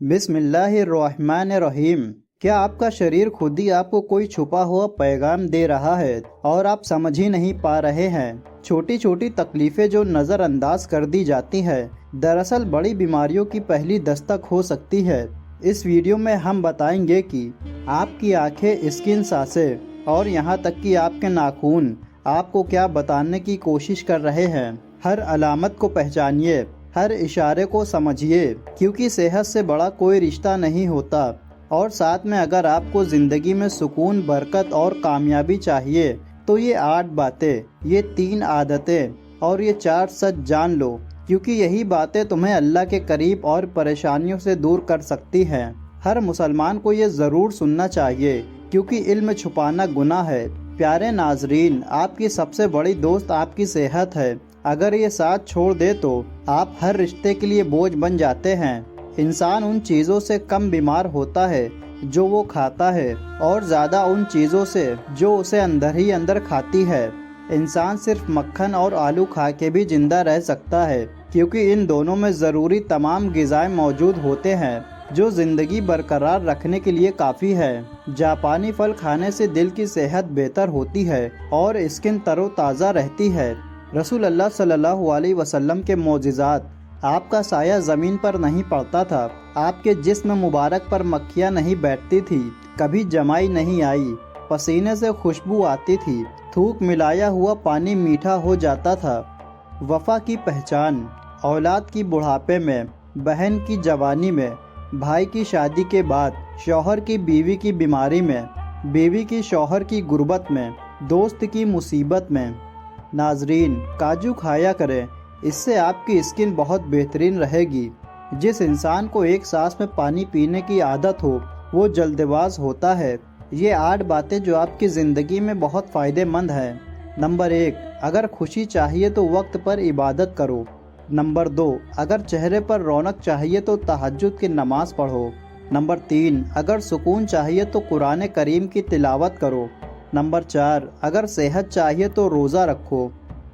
बिस्मिल्लाहिर्रहमानिर्रहीम। क्या आपका शरीर खुद ही आपको कोई छुपा हुआ पैगाम दे रहा है और आप समझ ही नहीं पा रहे हैं? छोटी छोटी तकलीफें जो नज़रअंदाज कर दी जाती है, दरअसल बड़ी बीमारियों की पहली दस्तक हो सकती है। इस वीडियो में हम बताएंगे कि आपकी आंखें, स्किन, सांसें और यहाँ तक कि आपके नाखून आपको क्या बताने की कोशिश कर रहे हैं। हर अलामत को पहचानिए, हर इशारे को समझिए, क्योंकि सेहत से बड़ा कोई रिश्ता नहीं होता। और साथ में अगर आपको ज़िंदगी में सुकून, बरकत और कामयाबी चाहिए तो ये 8 बातें, ये 3 आदतें और ये 4 सच जान लो, क्योंकि यही बातें तुम्हें अल्लाह के करीब और परेशानियों से दूर कर सकती हैं। हर मुसलमान को ये ज़रूर सुनना चाहिए, क्योंकि इल्म छुपाना गुनाह है। प्यारे नाजरीन, आपकी सबसे बड़ी दोस्त आपकी सेहत है। अगर ये साथ छोड़ दे तो आप हर रिश्ते के लिए बोझ बन जाते हैं। इंसान उन चीज़ों से कम बीमार होता है जो वो खाता है, और ज़्यादा उन चीज़ों से जो उसे अंदर ही अंदर खाती है। इंसान सिर्फ मक्खन और आलू खा के भी जिंदा रह सकता है, क्योंकि इन दोनों में ज़रूरी तमाम ग़िज़ाएँ मौजूद होते हैं जो ज़िंदगी बरकरार रखने के लिए काफ़ी है। जापानी फल खाने से दिल की सेहत बेहतर होती है और स्किन तरोताज़ा रहती है। रसूल अल्लाह सल्लल्लाहु अलैहि वसल्लम के मोजिज़ात। आपका साया ज़मीन पर नहीं पड़ता था, आपके जिस्म मुबारक पर मक्खियाँ नहीं बैठती थी, कभी जमाई नहीं आई, पसीने से खुशबू आती थी, थूक मिलाया हुआ पानी मीठा हो जाता था। वफ़ा की पहचान। औलाद की बुढ़ापे में, बहन की जवानी में, भाई की शादी के बाद, शौहर की बीवी की बीमारी में, बीवी की शौहर की गुर्बत में, दोस्त की मुसीबत में। नाजरीन, काजू खाया करें, इससे आपकी स्किन बहुत बेहतरीन रहेगी। जिस इंसान को एक सांस में पानी पीने की आदत हो वो जल्दबाज होता है। ये 8 बातें जो आपकी ज़िंदगी में बहुत फ़ायदेमंद हैं। नंबर 1, अगर खुशी चाहिए तो वक्त पर इबादत करो। नंबर 2, अगर चेहरे पर रौनक चाहिए तो तहज्जुद की नमाज़ पढ़ो। नंबर 3, अगर सुकून चाहिए तो कुरान करीम की तिलावत करो। नंबर 4, अगर सेहत चाहिए तो रोज़ा रखो।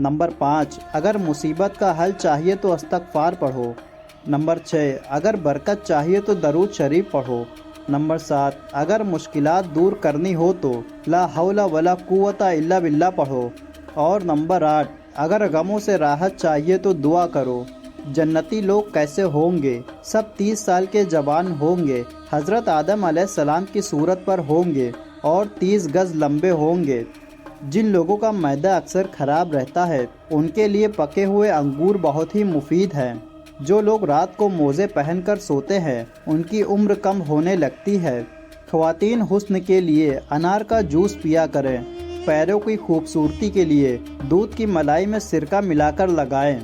नंबर 5, अगर मुसीबत का हल चाहिए तो इस्तग़फ़ार पढ़ो। नंबर 6, अगर बरकत चाहिए तो दरूद शरीफ पढ़ो। नंबर 7, अगर मुश्किलात दूर करनी हो तो ला हौला वला कुव्वता इल्ला बिल्लाह पढ़ो। और नंबर 8, अगर गमों से राहत चाहिए तो दुआ करो। जन्नती लोग कैसे होंगे? सब 30 साल के जवान होंगे, हज़रत आदम अलैहिस्सलाम की सूरत पर होंगे और 30 गज़ लंबे होंगे। जिन लोगों का मैदा अक्सर ख़राब रहता है, उनके लिए पके हुए अंगूर बहुत ही मुफीद हैं। जो लोग रात को मोज़े पहनकर सोते हैं, उनकी उम्र कम होने लगती है। ख़वातीन, हुस्न के लिए अनार का जूस पिया करें। पैरों की खूबसूरती के लिए दूध की मलाई में सिरका मिलाकर लगाएं।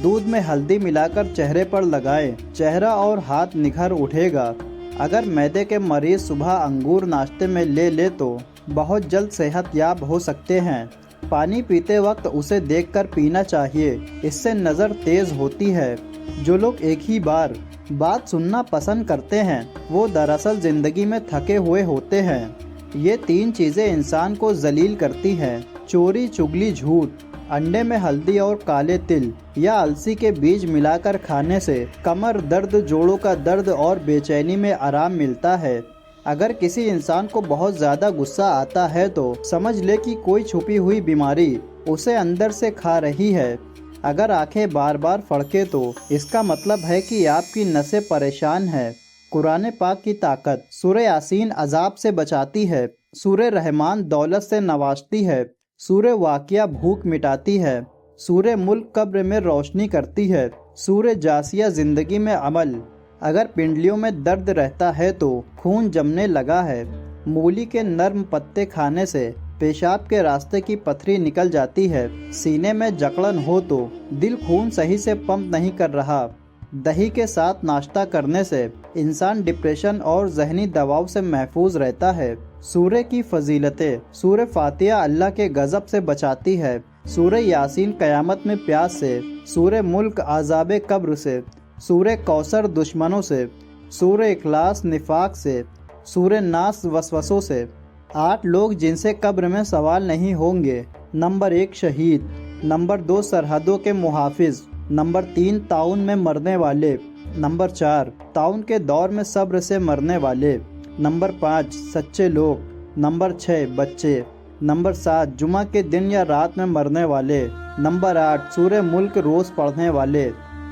दूध में हल्दी मिलाकर चेहरे पर लगाएं, चेहरा और हाथ निखर उठेगा। अगर मैदे के मरीज़ सुबह अंगूर नाश्ते में ले तो बहुत जल्द सेहतयाब हो सकते हैं। पानी पीते वक्त उसे देखकर पीना चाहिए, इससे नज़र तेज़ होती है। जो लोग एक ही बार बात सुनना पसंद करते हैं, वो दरअसल ज़िंदगी में थके हुए होते हैं। ये 3 चीज़ें इंसान को जलील करती हैं: चोरी, चुगली, झूठ। अंडे में हल्दी और काले तिल या अलसी के बीज मिलाकर खाने से कमर दर्द, जोड़ों का दर्द और बेचैनी में आराम मिलता है। अगर किसी इंसान को बहुत ज़्यादा गुस्सा आता है तो समझ ले कि कोई छुपी हुई बीमारी उसे अंदर से खा रही है। अगर आंखें बार बार फड़के तो इसका मतलब है कि आपकी नसें परेशान हैं। कुरान पाक की ताकत। सूरह यासीन अजाब से बचाती है, सूरह रहमान दौलत से नवाजती है, सूरह वाक़िया भूख मिटाती है, सूरह मुल्क कब्र में रोशनी करती है, सूरह जासिया ज़िंदगी में अमल। अगर पिंडलियों में दर्द रहता है तो खून जमने लगा है। मूली के नर्म पत्ते खाने से पेशाब के रास्ते की पथरी निकल जाती है। सीने में जकड़न हो तो दिल खून सही से पंप नहीं कर रहा। दही के साथ नाश्ता करने से इंसान डिप्रेशन और जहनी दबाव से महफूज रहता है। सूरह की फजीलतें। सूरह फातिहा अल्लाह के गज़ब से बचाती है, सूरह यासीन क़यामत में प्यास से, सूरह मुल्क आज़ाब कब्र से, सूरह कौसर दुश्मनों से, सूरह इखलास निफाक से, सूरह नास वसवसों से। 8 लोग जिनसे कब्र में सवाल नहीं होंगे। नंबर 1, शहीद। नंबर 2, सरहदों के मुहाफिज। नंबर 3, ताउन में मरने वाले। नंबर 4, ताउन के दौर में सब्र से मरने वाले। नंबर 5, सच्चे लोग। नंबर 6, बच्चे। नंबर 7, जुमा के दिन या रात में मरने वाले। नंबर 8, सूरह मुल्क रोज़ पढ़ने वाले।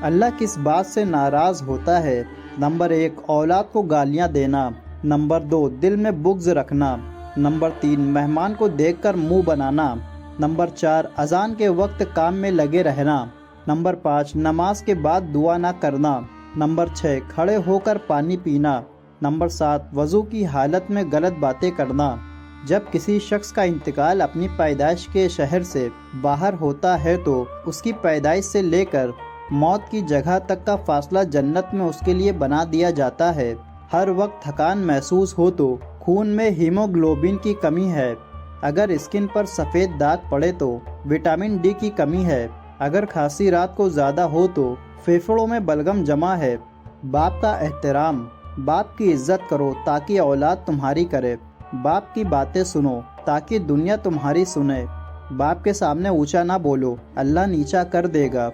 अल्लाह किस बात से नाराज़ होता है? नंबर 1, औलाद को गालियाँ देना। नंबर 2, दिल में बुग़्ज़ रखना। नंबर 3, मेहमान को देखकर मुंह बनाना। नंबर 4, अजान के वक्त काम में लगे रहना। नंबर 5, नमाज के बाद दुआ ना करना। नंबर 6, खड़े होकर पानी पीना। नंबर 7, वज़ू की हालत में गलत बातें करना। जब किसी शख्स का इंतकाल अपनी पैदाइश के शहर से बाहर होता है तो उसकी पैदाइश से लेकर मौत की जगह तक का फासला जन्नत में उसके लिए बना दिया जाता है। हर वक्त थकान महसूस हो तो खून में हीमोग्लोबिन की कमी है। अगर स्किन पर सफ़ेद दाग पड़े तो विटामिन डी की कमी है। अगर खांसी रात को ज़्यादा हो तो फेफड़ों में बलगम जमा है। बाप का एहतराम, बाप की इज्जत करो ताकि औलाद तुम्हारी करे। बाप की बातें सुनो ताकि दुनिया तुम्हारी सुने। बाप के सामने ऊंचा ना बोलो, अल्लाह नीचा कर देगा।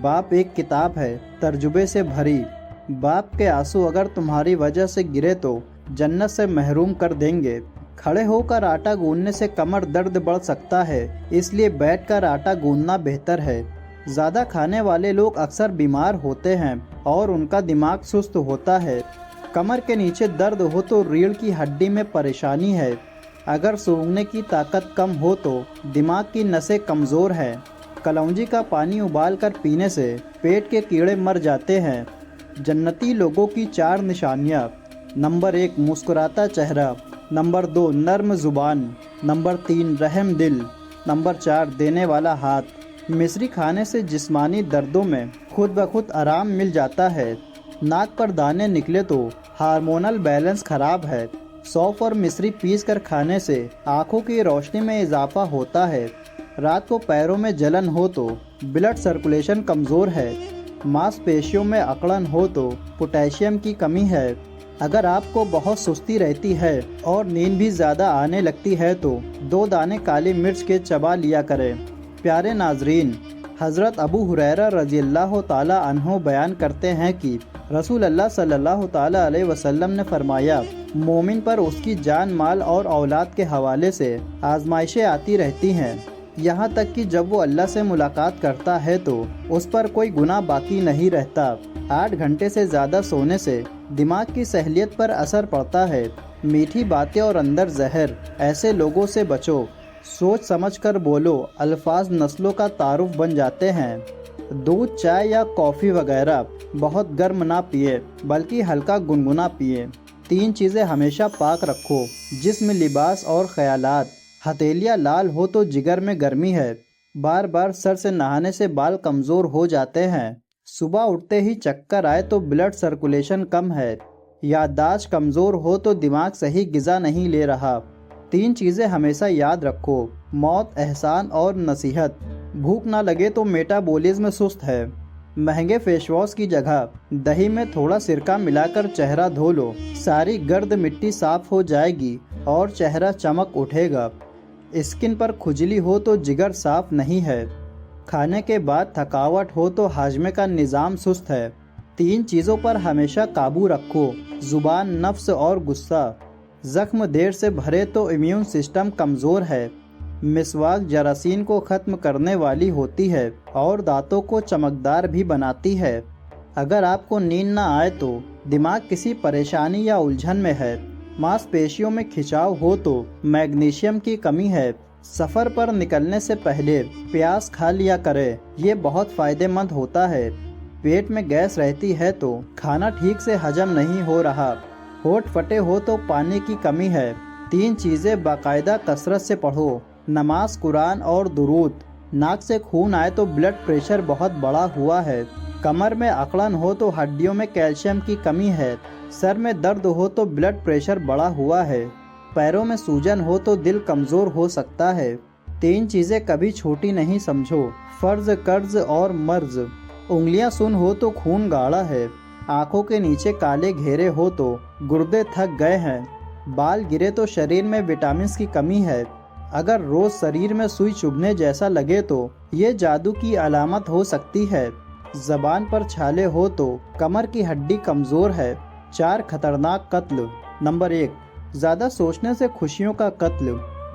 बाप एक किताब है तर्जुबे से भरी। बाप के आंसू अगर तुम्हारी वजह से गिरे तो जन्नत से महरूम कर देंगे। खड़े होकर आटा गूंदने से कमर दर्द बढ़ सकता है, इसलिए बैठकर आटा गूंदना बेहतर है। ज़्यादा खाने वाले लोग अक्सर बीमार होते हैं और उनका दिमाग सुस्त होता है। कमर के नीचे दर्द हो तो रीढ़ की हड्डी में परेशानी है। अगर सूंघने की ताकत कम हो तो दिमाग की नसें कमज़ोर हैं। कलौंजी का पानी उबाल कर पीने से पेट के कीड़े मर जाते हैं। जन्नती लोगों की 4 निशानियाँ। नंबर 1, मुस्कुराता चेहरा। नंबर 2, नर्म ज़ुबान। नंबर 3, रहम दिल। नंबर 4, देने वाला हाथ। मिश्री खाने से जिस्मानी दर्दों में खुद ब खुद आराम मिल जाता है। नाक पर दाने निकले तो हार्मोनल बैलेंस खराब है। सौंफ और मिश्री पीस कर खाने से आँखों की रोशनी में इजाफा होता है। रात को पैरों में जलन हो तो ब्लड सर्कुलेशन कमज़ोर है। मांसपेशियों में अकड़न हो तो पोटेशियम की कमी है। अगर आपको बहुत सुस्ती रहती है और नींद भी ज़्यादा आने लगती है तो 2 दाने काली मिर्च के चबा लिया करें। प्यारे नाजरीन, हज़रत अबू हुरैरा रज़ियल्लाहु ताला अन्हो बयान करते हैं कि रसूल अल्लाह सल्लल्लाहु ताला अलैहि वसल्लम ने फरमाया, मोमिन पर उसकी जान, माल और औलाद के हवाले से आजमाइशें आती रहती हैं, यहाँ तक कि जब वो अल्लाह से मुलाकात करता है तो उस पर कोई गुनाह बाकी नहीं रहता। 8 घंटे से ज़्यादा सोने से दिमाग की सहलियत पर असर पड़ता है। मीठी बातें और अंदर जहर, ऐसे लोगों से बचो। सोच समझ कर बोलो, अल्फाज नस्लों का तारुफ बन जाते हैं। दूध, चाय या कॉफ़ी वगैरह बहुत गर्म ना पिए, बल्कि हल्का गुनगुना पिए। 3 चीज़ें हमेशा पाक रखो, जिस्म, लिबास और ख्यालात। हथेलियाँ लाल हो तो जिगर में गर्मी है। बार बार सर से नहाने से बाल कमज़ोर हो जाते हैं। सुबह उठते ही चक्कर आए तो ब्लड सर्कुलेशन कम है। याददाश्त कमज़ोर हो तो दिमाग सही ग़िज़ा नहीं ले रहा। 3 चीज़ें हमेशा याद रखो, मौत, एहसान और नसीहत। भूख ना लगे तो मेटाबॉलिज्म सुस्त है। महंगे फेस वॉश की जगह दही में थोड़ा सिरका मिलाकर चेहरा धो लो, सारी गर्द मिट्टी साफ हो जाएगी और चेहरा चमक उठेगा। स्किन पर खुजली हो तो जिगर साफ नहीं है। खाने के बाद थकावट हो तो हाजमे का निज़ाम सुस्त है। 3 चीज़ों पर हमेशा काबू रखो, ज़ुबान, नफ्स और गुस्सा। ज़ख्म देर से भरे तो इम्यून सिस्टम कमज़ोर है। मिसवाक जरासीन को ख़त्म करने वाली होती है और दांतों को चमकदार भी बनाती है। अगर आपको नींद ना आए तो दिमाग किसी परेशानी या उलझन में है। मांसपेशियों में खिंचाव हो तो मैग्नीशियम की कमी है। सफ़र पर निकलने से पहले प्याज खा लिया करें, ये बहुत फ़ायदेमंद होता है। पेट में गैस रहती है तो खाना ठीक से हजम नहीं हो रहा। होठ फटे हो तो पानी की कमी है। 3 चीज़ें बाकायदा कसरत से पढ़ो, नमाज, कुरान और दुरूद। नाक से खून आए तो ब्लड प्रेशर बहुत बढ़ा हुआ है। कमर में अकड़न हो तो हड्डियों में कैल्शियम की कमी है। सर में दर्द हो तो ब्लड प्रेशर बढ़ा हुआ है। पैरों में सूजन हो तो दिल कमज़ोर हो सकता है। 3 चीज़ें कभी छोटी नहीं समझो, फ़र्ज, कर्ज और मर्ज। उंगलियां सुन हो तो खून गाढ़ा है। आँखों के नीचे काले घेरे हो तो गुर्दे थक गए हैं। बाल गिरे तो शरीर में विटामिन की कमी है। अगर रोज़ शरीर में सुई चुभने जैसा लगे तो ये जादू की अलामत हो सकती है। زبان پر چھالے ہو تو کمر کی ہڈی کمزور ہے۔ 4 خطرناک قتل۔ نمبر 1، زیادہ سوچنے سے خوشیوں کا قتل۔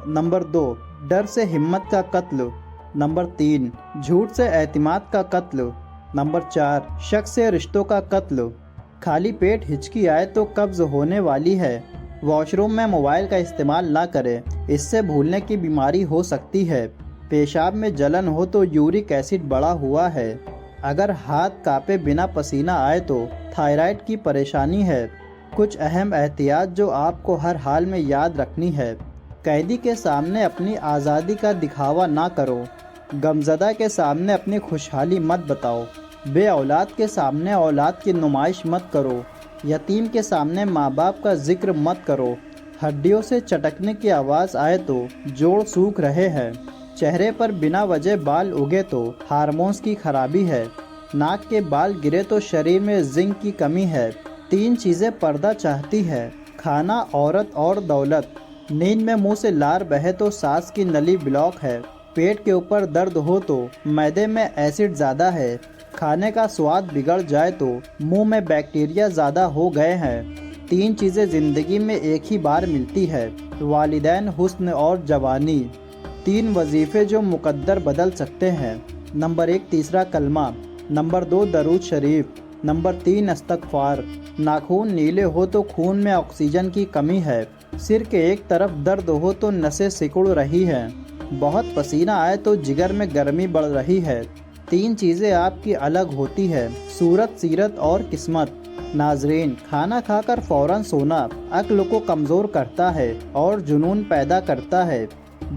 نمبر 2، ڈر سے ہمت کا قتل۔ نمبر 3، جھوٹ سے اعتماد کا قتل۔ نمبر 4، شک سے رشتوں کا قتل۔ خالی پیٹ ہچکی آئے تو قبض ہونے والی ہے۔ واش روم میں موبائل کا استعمال نہ کریں، اس سے بھولنے کی بیماری ہو سکتی ہے۔ پیشاب میں جلن ہو تو یورک ایسڈ بڑھا ہوا ہے۔ اگر ہاتھ کانپے بنا پسینہ آئے تو تھائرائیڈ کی پریشانی ہے۔ کچھ اہم احتیاط جو آپ کو ہر حال میں یاد رکھنی ہے۔ قیدی کے سامنے اپنی آزادی کا دکھاوا نہ کرو۔ غمزدہ کے سامنے اپنی خوشحالی مت بتاؤ۔ بے اولاد کے سامنے اولاد کی نمائش مت کرو۔ یتیم کے سامنے ماں باپ کا ذکر مت کرو۔ ہڈیوں سے چٹکنے کی آواز آئے تو جوڑ سوکھ رہے ہیں۔ چہرے پر بنا وجہ بال اگے تو ہارمونز کی خرابی ہے۔ ناک کے بال گرے تو شریر میں زنک کی کمی ہے۔ 3 چیزیں پردہ چاہتی ہے: کھانا، عورت اور دولت۔ نیند میں منہ سے لار بہے تو سانس کی نلی بلاک ہے۔ پیٹ کے اوپر درد ہو تو معدے میں ایسڈ زیادہ ہے۔ کھانے کا سواد بگڑ جائے تو منہ میں بیکٹیریا زیادہ ہو گئے ہیں۔ 3 چیزیں زندگی میں ایک ہی بار ملتی ہے: والدین، حسن اور جوانی۔ 3 وظیفے جو مقدر بدل سکتے ہیں: نمبر 1، تیسرا کلمہ۔ نمبر 2، درود شریف۔ نمبر 3، استغفار۔ ناخون نیلے ہو تو خون میں آکسیجن کی کمی ہے۔ سر کے ایک طرف درد ہو تو نسیں سکڑ رہی ہیں۔ بہت پسینہ آئے تو جگر میں گرمی بڑھ رہی ہے۔ 3 چیزیں آپ کی الگ ہوتی ہے: صورت، سیرت اور قسمت۔ ناظرین، کھانا کھا کر فوراً سونا عقل کو کمزور کرتا ہے اور جنون پیدا کرتا ہے۔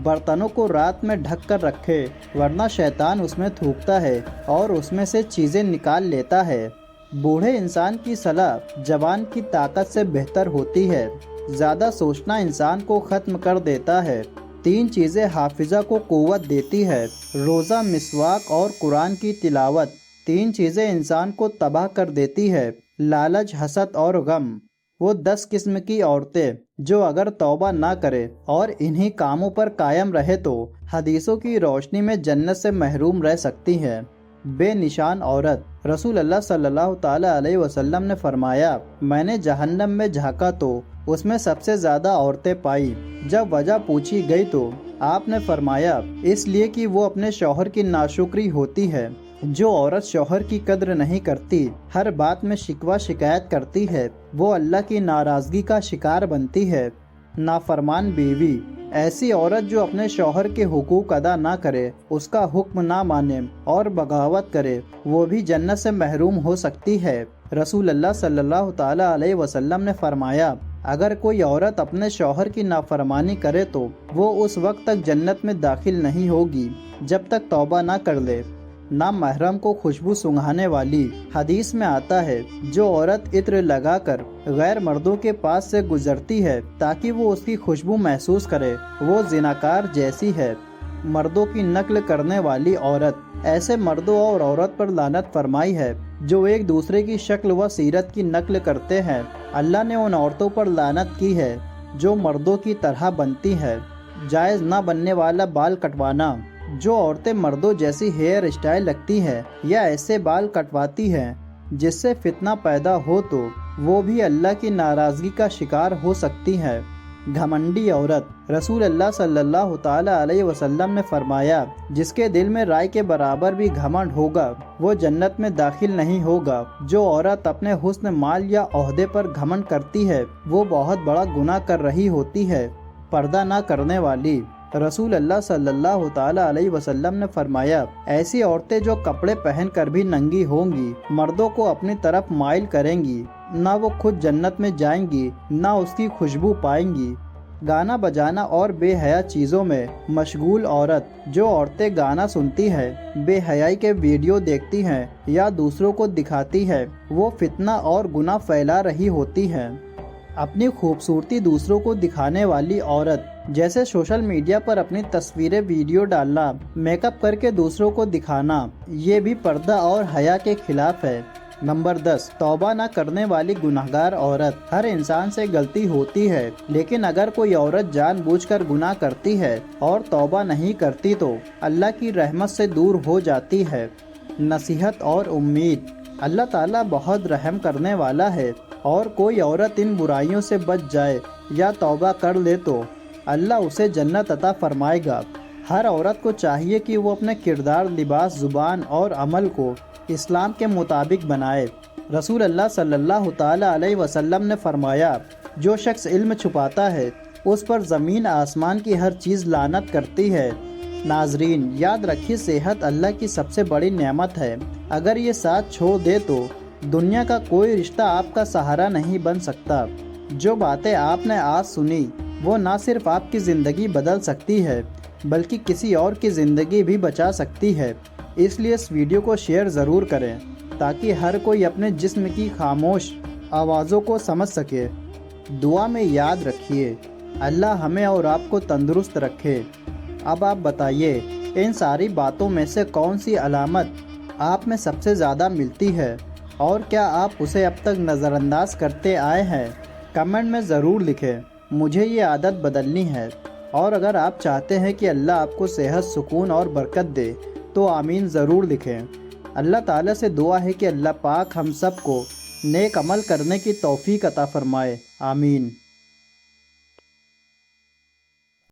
برتنوں کو رات میں ڈھک کر رکھے ورنہ شیطان اس میں تھوکتا ہے اور اس میں سے چیزیں نکال لیتا ہے۔ بوڑھے انسان کی صلاح جوان کی طاقت سے بہتر ہوتی ہے۔ زیادہ سوچنا انسان کو ختم کر دیتا ہے۔ 3 چیزیں حافظہ کو قوت دیتی ہے: روزہ، مسواک اور قرآن کی تلاوت۔ 3 چیزیں انسان کو تباہ کر دیتی ہے: لالچ، حسد اور غم۔ وہ 10 قسم کی عورتیں جو اگر توبہ نہ کرے اور انہی کاموں پر قائم رہے تو حدیثوں کی روشنی میں جنت سے محروم رہ سکتی ہیں۔ بے نشان عورت۔ رسول اللہ صلی اللہ تعالی علیہ وسلم نے فرمایا، میں نے جہنم میں جھانکا تو اس میں سب سے زیادہ عورتیں پائی۔ جب وجہ پوچھی گئی تو آپ نے فرمایا، اس لیے کہ وہ اپنے شوہر کی ناشکری ہوتی ہے۔ جو عورت شوہر کی قدر نہیں کرتی، ہر بات میں شکوہ شکایت کرتی ہے، وہ اللہ کی ناراضگی کا شکار بنتی ہے۔ نافرمان بیوی۔ ایسی عورت جو اپنے شوہر کے حقوق ادا نہ کرے، اس کا حکم نہ مانے اور بغاوت کرے، وہ بھی جنت سے محروم ہو سکتی ہے۔ رسول اللہ صلی اللہ تعالی علیہ وسلم نے فرمایا، اگر کوئی عورت اپنے شوہر کی نافرمانی کرے تو وہ اس وقت تک جنت میں داخل نہیں ہوگی جب تک توبہ نہ کر لے۔ نامحرم کو خوشبو سنگھانے والی۔ حدیث میں آتا ہے، جو عورت عطر لگا کر غیر مردوں کے پاس سے گزرتی ہے تاکہ وہ اس کی خوشبو محسوس کرے، وہ زناکار جیسی ہے۔ مردوں کی نقل کرنے والی عورت۔ ایسے مردوں اور عورت پر لعنت فرمائی ہے جو ایک دوسرے کی شکل و سیرت کی نقل کرتے ہیں۔ اللہ نے ان عورتوں پر لعنت کی ہے جو مردوں کی طرح بنتی ہے۔ جائز نہ بننے والا بال کٹوانا۔ جو عورتیں مردوں جیسی ہیئر اسٹائل رکھتی ہیں یا ایسے بال کٹواتی ہیں جس سے فتنہ پیدا ہو تو وہ بھی اللہ کی ناراضگی کا شکار ہو سکتی ہیں۔ گھمنڈی عورت۔ رسول اللہ صلی اللہ تعالی علیہ وسلم نے فرمایا، جس کے دل میں رائے کے برابر بھی گھمنڈ ہوگا وہ جنت میں داخل نہیں ہوگا۔ جو عورت اپنے حسن، مال یا عہدے پر گھمنڈ کرتی ہے وہ بہت بڑا گناہ کر رہی ہوتی ہے۔ پردہ نہ کرنے والی۔ رسول اللہ صلی اللہ تعالی علیہ وسلم نے فرمایا، ایسی عورتیں جو کپڑے پہن کر بھی ننگی ہوں گی، مردوں کو اپنی طرف مائل کریں گی، نہ وہ خود جنت میں جائیں گی نہ اس کی خوشبو پائیں گی۔ گانا بجانا اور بے حیا چیزوں میں مشغول عورت۔ جو عورتیں گانا سنتی ہیں، بے حیائی کے ویڈیو دیکھتی ہیں یا دوسروں کو دکھاتی ہیں، وہ فتنہ اور گناہ پھیلا رہی ہوتی ہیں۔ اپنی خوبصورتی دوسروں کو دکھانے والی عورت، جیسے سوشل میڈیا پر اپنی تصویریں، ویڈیو ڈالنا، میک اپ کر کے دوسروں کو دکھانا، یہ بھی پردہ اور حیا کے خلاف ہے۔ نمبر 10، توبہ نہ کرنے والی گناہگار عورت۔ ہر انسان سے غلطی ہوتی ہے، لیکن اگر کوئی عورت جان بوجھ کر گناہ کرتی ہے اور توبہ نہیں کرتی تو اللہ کی رحمت سے دور ہو جاتی ہے۔ नसीहत और उम्मीद। अल्लाह ताला बहुत रहम करने वाला है, और कोई औरत इन बुराइयों से बच जाए या तौबा कर ले तो अल्लाह उसे जन्नत अता फरमाएगा। हर औरत को चाहिए कि वो अपने किरदार, लिबास, ज़ुबान और अमल को इस्लाम के मुताबिक बनाए। रसूल अल्लाह सल्लल्लाहु ताला अलैहि वसल्लम ने फरमाया, जो शख्स इल्म छुपाता है उस पर ज़मीन आसमान की हर चीज़ लानत करती है। नाजरीन, याद रखिए, सेहत अल्लाह की सबसे बड़ी नेमत है। अगर ये साथ छोड़ दे तो दुनिया का कोई रिश्ता आपका सहारा नहीं बन सकता। जो बातें आपने आज सुनी वो ना सिर्फ आपकी ज़िंदगी बदल सकती है बल्कि किसी और की ज़िंदगी भी बचा सकती है। इसलिए इस वीडियो को शेयर ज़रूर करें ताकि हर कोई अपने जिस्म की खामोश आवाज़ों को समझ सके। दुआ में याद रखिए, अल्लाह हमें और आपको तंदुरुस्त रखे। अब आप बताइए, इन सारी बातों में से कौन सी अलामत आप में सबसे ज़्यादा मिलती है, और क्या आप उसे अब तक नज़रअंदाज करते आए हैं? कमेंट में ज़रूर लिखें। मुझे ये आदत बदलनी है। और अगर आप चाहते हैं कि अल्लाह आपको सेहत, सुकून और बरकत दे तो आमीन ज़रूर लिखें। अल्लाह ताला से दुआ है कि अल्लाह पाक हम सब को नेक अमल करने की तौफीक अता फरमाए। आमीन।